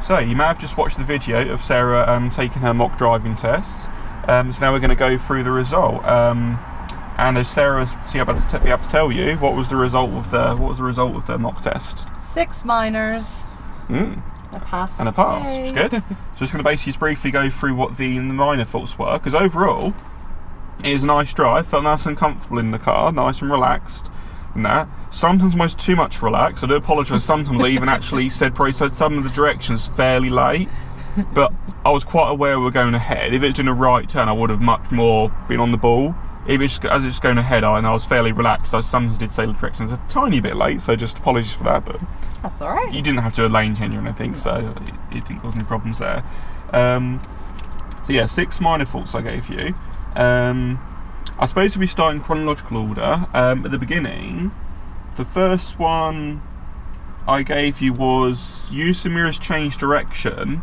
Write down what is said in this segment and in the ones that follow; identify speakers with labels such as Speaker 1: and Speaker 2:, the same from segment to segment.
Speaker 1: So you may have just watched the video of Sarah taking her mock driving test. So now we're going to go through the result. And as Sarah's be able to tell you, what was the result of the mock test? 6 minors.
Speaker 2: A pass.
Speaker 1: And a pass,
Speaker 2: Yay.
Speaker 1: which is good. So just going to basically just briefly go through what the minor faults were, because overall it was a nice drive, felt nice and comfortable in the car, nice and relaxed and that. Sometimes almost too much relaxed. I do apologise, sometimes I even actually probably said some of the directions fairly late, but I was quite aware we were going ahead. If it was doing a right turn I would have much more been on the ball. Even as it's going ahead, I was fairly relaxed. I sometimes did say the directions a tiny bit late, so just apologies for that. But
Speaker 2: that's all right.
Speaker 1: You didn't have to do a lane change or anything, so it didn't cause any problems there. So yeah, 6 minor faults I gave you. I suppose if we start in chronological order, at the beginning, the first one I gave you was use the mirrors change direction.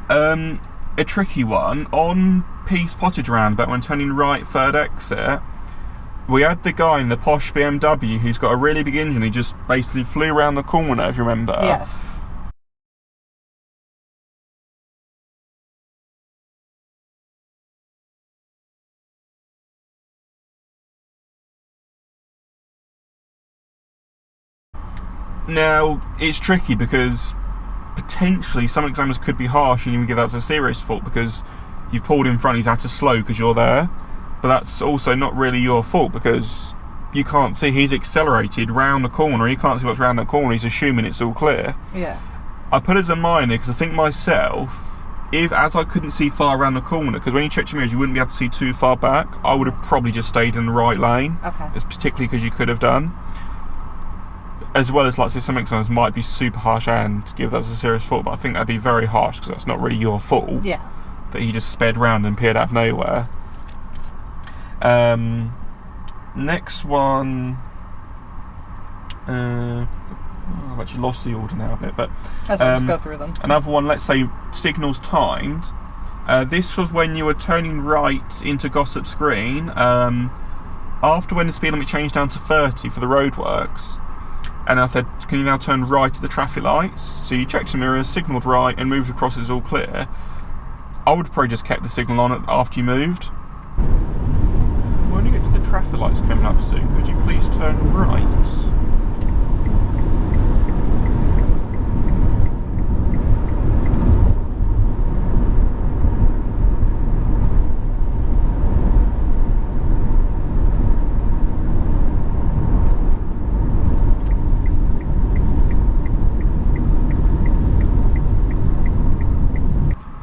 Speaker 1: A tricky one on Peace Pottage Roundabout when turning right, third exit. We had the guy in the posh BMW who's got a really big engine. He just basically flew around the corner, if you remember.
Speaker 2: Yes.
Speaker 1: Now it's tricky because potentially some examiners could be harsh and even give that as a serious fault because you pulled in front, he's had to slow because you're there. But that's also not really your fault because you can't see, he's accelerated round the corner, you can't see what's round the corner, he's assuming it's all clear.
Speaker 2: Yeah.
Speaker 1: I put it as a minor because I think myself, as I couldn't see far around the corner, because when you checked your mirrors you wouldn't be able to see too far back, I would have probably just stayed in the right lane.
Speaker 2: Okay.
Speaker 1: It's particularly because you could have done. As well as, like, say, some examiners might be super harsh and give that as a serious fault, but I think that'd be very harsh because that's not really your fault.
Speaker 2: Yeah.
Speaker 1: That he just sped round and appeared out of nowhere. Next one, I've actually lost the order now a bit, but
Speaker 2: let's just go through them.
Speaker 1: Another one, let's say signals timed. This was when you were turning right into Gossip's Green, after when the speed limit changed down to 30 for the roadworks. And I said, can you now turn right to the traffic lights? So you checked your mirrors, signalled right, and moved across, it's all clear. I would have probably just kept the signal on after you moved. When you get to the traffic lights coming up soon, could you please turn right?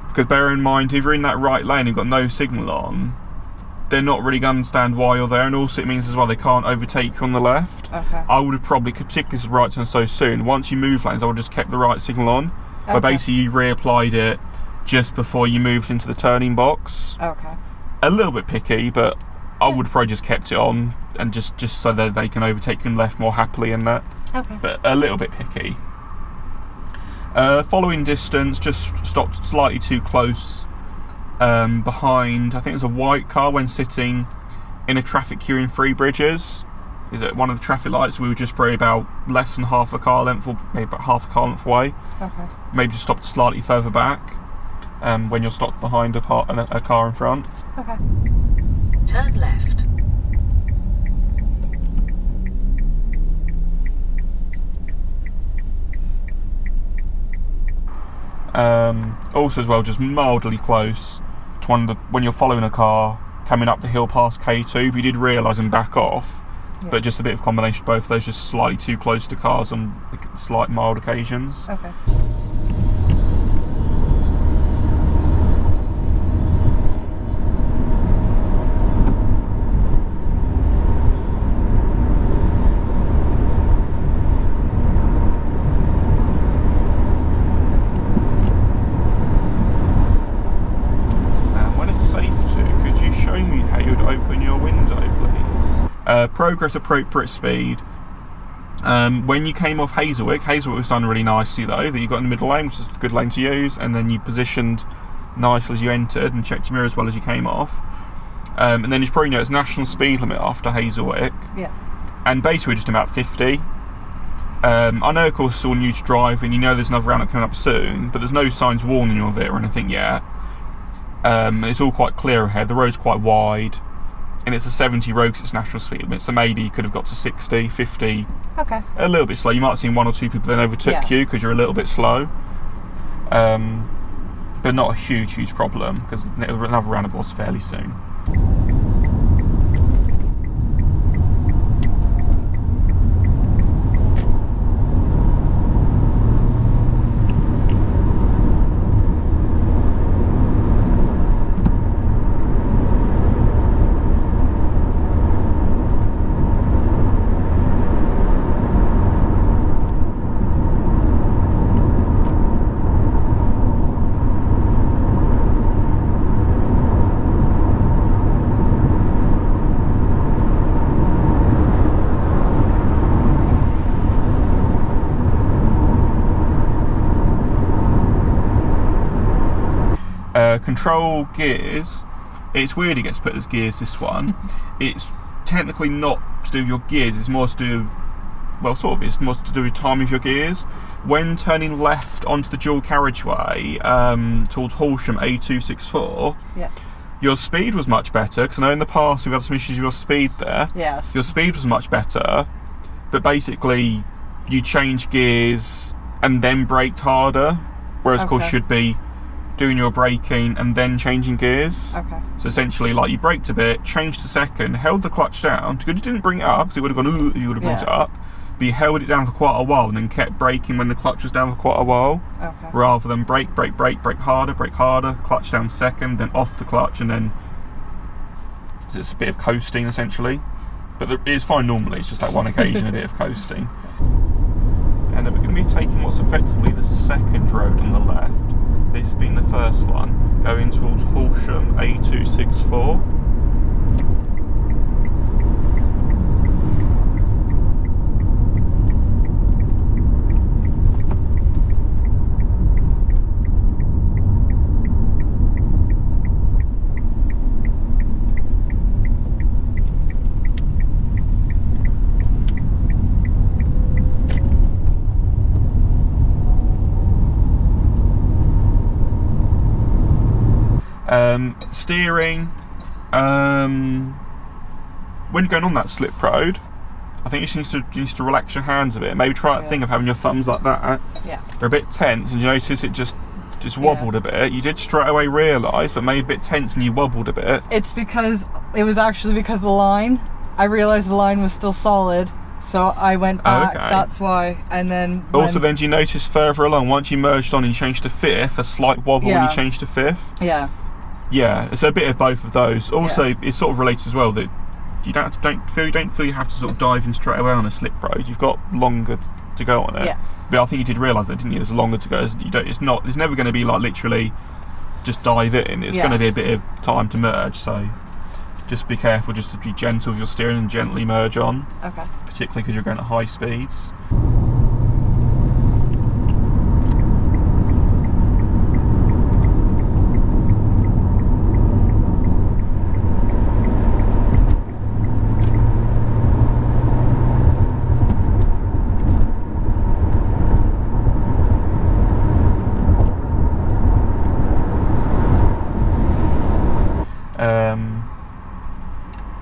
Speaker 1: Because bear in mind, if you're in that right lane and you've got no signal on, they're not really going to understand why you're there, and also it means as well they can't overtake you on the left.
Speaker 2: Okay.
Speaker 1: I would have probably, particularly as right turn so soon, once you move lanes I would have just kept the right signal on. Okay. But basically you reapplied it just before you moved into the turning box.
Speaker 2: Okay.
Speaker 1: A little bit picky, but I would have probably just kept it on and just so that they can overtake you and left more happily in that.
Speaker 2: Okay.
Speaker 1: But a little bit picky. Following distance, just stopped slightly too close behind, I think it was a white car when sitting in a traffic queue in Three Bridges. Is it one of the traffic lights? We were just probably about less than half a car length, or maybe about half a car length away.
Speaker 2: Okay.
Speaker 1: Maybe just stopped slightly further back when you're stopped behind a car in front.
Speaker 2: Okay.
Speaker 3: Turn left.
Speaker 1: Also as well, just mildly close to when you're following a car coming up the hill past K2, but you did realise and back off. Yeah. But just a bit of combination of both of those, just slightly too close to cars on slight mild occasions.
Speaker 2: Okay.
Speaker 1: Progress appropriate speed. When you came off Hazelwick was done really nicely though, that you got in the middle lane, which is a good lane to use, and then you positioned nicely as you entered and checked your mirror as well as you came off. And then you probably know it's national speed limit after Hazelwick.
Speaker 2: Yeah.
Speaker 1: And basically we're just about 50. I know, of course, it's all new to driving. You know there's another roundabout coming up soon, but there's no signs warning you of it or anything yet. It's all quite clear ahead. The road's quite wide, and it's a 70 road because it's national speed limit. So maybe you could have got to 60, 50.
Speaker 2: Okay.
Speaker 1: A little bit slow. You might have seen 1 or 2 people then overtook you because you're a little bit slow. But not a huge problem because another roundabout's fairly soon. Control gears, it's weird it gets put as gears, this one. It's technically not to do with your gears, it's more to do with, well, sort of, it's more to do with time of your gears. When turning left onto the dual carriageway towards Horsham A264,
Speaker 2: yes,
Speaker 1: your speed was much better, because I know in the past we've had some issues with your speed there.
Speaker 2: yes.
Speaker 1: Your speed was much better, but basically you changed gears and then braked harder, whereas of course you should be doing your braking and then changing gears.
Speaker 2: Okay.
Speaker 1: So essentially, like, you braked a bit, changed to second, held the clutch down, because you didn't bring it up, because it would have gone, ooh, you would have brought it up, but you held it down for quite a while and then kept braking when the clutch was down for quite a while.
Speaker 2: Okay.
Speaker 1: Rather than brake harder, clutch down second, then off the clutch, and then it's a bit of coasting essentially. But it's fine normally, it's just that one occasion a bit of coasting. And then we're going to be taking what's effectively the second road on the left. This being the first one, going towards Horsham A264. Steering, when going on that slip road, I think you need to relax your hands a bit. Maybe try that thing of having your thumbs like that.
Speaker 2: Yeah.
Speaker 1: They're a bit tense, and you notice it just wobbled a bit. You did straight away realise, but maybe a bit tense and you wobbled a bit.
Speaker 2: It's because it was actually because of the line. I realised the line was still solid, so I went back.
Speaker 1: Okay.
Speaker 2: That's why. And then
Speaker 1: also, then do you notice further along, once you merged on and you changed to fifth, a slight wobble when you changed to fifth?
Speaker 2: Yeah.
Speaker 1: Yeah, it's a bit of both of those. Also, it sort of relates as well that you don't feel you have to sort of dive in straight away on a slip road. You've got longer to go on it.
Speaker 2: Yeah.
Speaker 1: But I think you did realise that, didn't you? There's longer to go. It's never going to be like literally just dive in. It's going to be a bit of time to merge. So just be careful, just to be gentle with your steering and gently merge on.
Speaker 2: Okay.
Speaker 1: Particularly because you're going at high speeds.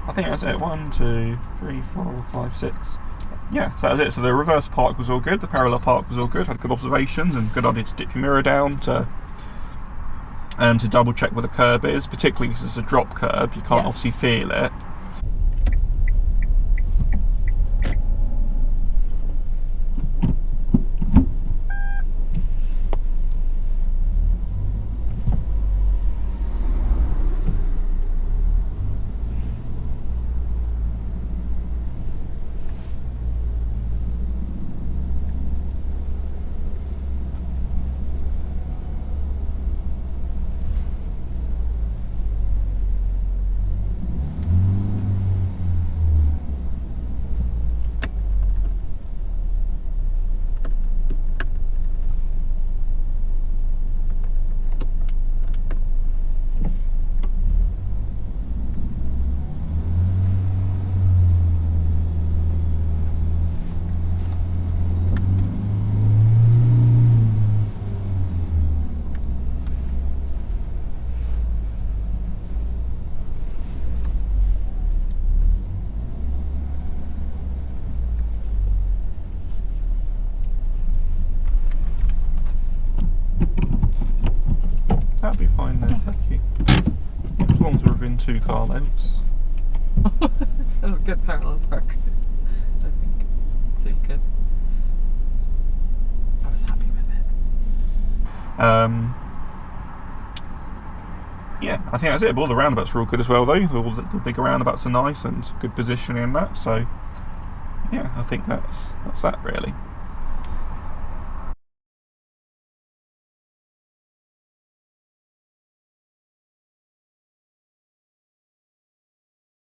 Speaker 1: I think that's it. 1, 2, 3, 4, 5, 6. Yeah, so that was it. So the reverse park was all good, the parallel park was all good, had good observations and good idea to dip your mirror down to double check where the curb is, particularly because it's a drop curb, you can't obviously feel it. thank you. As long as we're within 2 car lengths.
Speaker 2: That was a good parallel park, I think. So you could. I was happy with it.
Speaker 1: Yeah, I think that's it. But all the roundabouts are all good as well, though. All the bigger roundabouts are nice and good positioning and that. So, yeah, I think that's that really.